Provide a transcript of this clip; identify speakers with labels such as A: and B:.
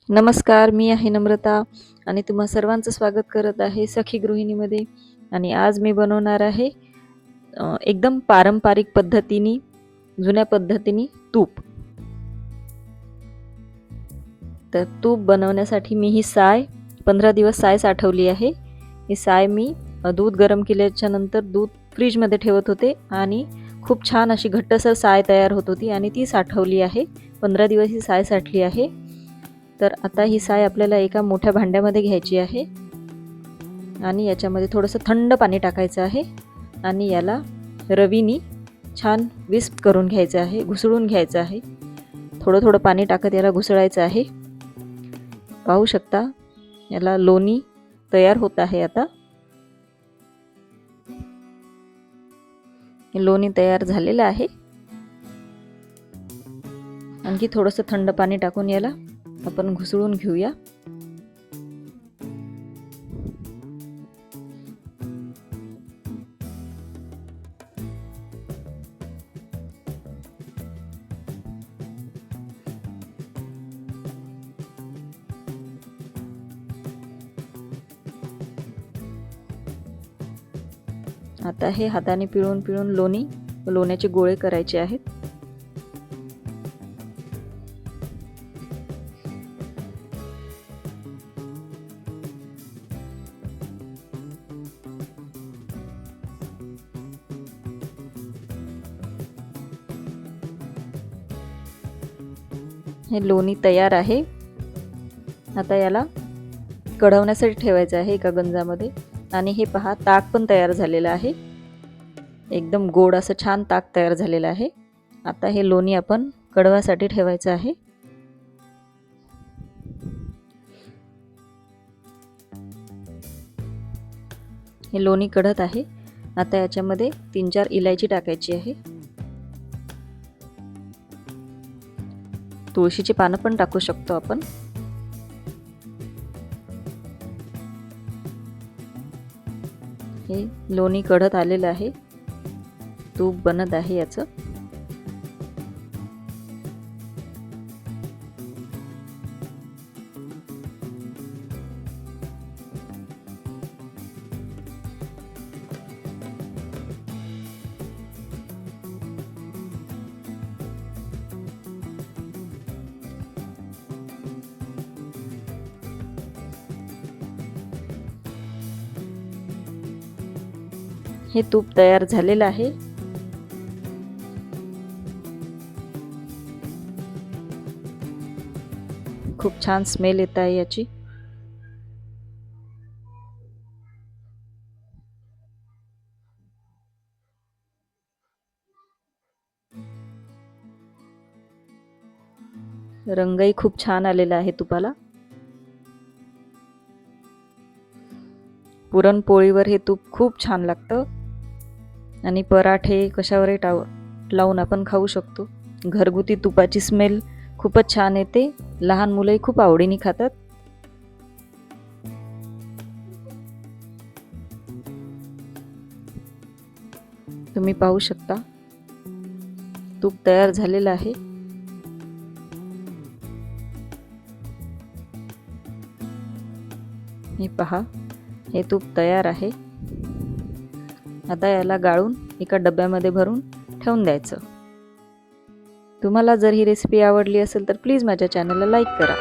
A: नमस्कार, मी आहे नम्रता आणि तुम्हा सर्वांचं स्वागत करत आहे सखी गृहिणीमध्ये. आणि आज मी बनवणार आहे एकदम पारंपरिक पद्धतीने, जुन्या पद्धतीने तूप. तर तूप बनवण्यासाठी मी ही साय 15 दिवस साय साठवली आहे. ही साय मी दूध गरम केल्याच्या नंतर दूध फ्रीजमध्ये ठेवत होते आणि खूप छान अशी घट्टसर साय तयार होत होती आणि ती साठवली आहे. 15 दिवस ही साय साठली आहे. तर आता ही साय आपल्याला एका मोठ्या भांड्यामध्ये घ्यायची आहे आणि याच्यामध्ये थोडंसं थंड पाणी टाकायचं आहे आणि याला रवीनी छान विस्क करून घ्यायचं आहे, घुसळून घ्यायचं आहे. थोडं थोडं पाणी टाकत याला घुसळायचं आहे. पाहू शकता याला लोणी तयार होत आहे. आता लोणी तयार झालेलं आहे. आणखी थोडंसं थंड पाणी टाकून याला आपण घुसळून घेऊया. आता हे हाताने पिळून पिळून लोण्याचे गोळे करायचे आहेत. हे लोणी तयार आहे. आता याला कढवण्यासाठी ठेवायचं आहे एका गंजामध्ये. आणि हे पहा, ताक पण तयार झालेलं आहे. एकदम गोड असं छान ताक तयार झालेलं आहे. आता हे लोणी आपण कढवासाठी ठेवायचं आहे. हे लोणी कढत आहे. आता याच्यामध्ये 3-4 इलायची टाकायची आहे. तुळशीची पानं पण टाकू शकतो आपण. हे लोणी कढत आलेलं आहे. तूप बनत आहे याचं. हे तूप तयार झालेलं आहे. खूप छान स्मेल येत आहे याची. रंगही खूप छान आलेला आहे तुपाला. पुरणपोळीवर हे तूप खूप छान लागतं आणि पराठे कशावरही लावून आपण खाऊ शकतो. घरगुती तुपाची स्मेल खूपच छान येते. लहान मुलंही खूप आवडीने खातात. तुम्ही पाहू शकता तूप तयार झालेलं आहे. हे पहा, हे तूप तयार आहे. आता याला गाळून एका डब्यामध्ये भरून ठेवून द्यायचं. तुम्हाला जर ही रेसिपी आवडली असेल तर प्लीज माझ्या चॅनलला लाईक करा.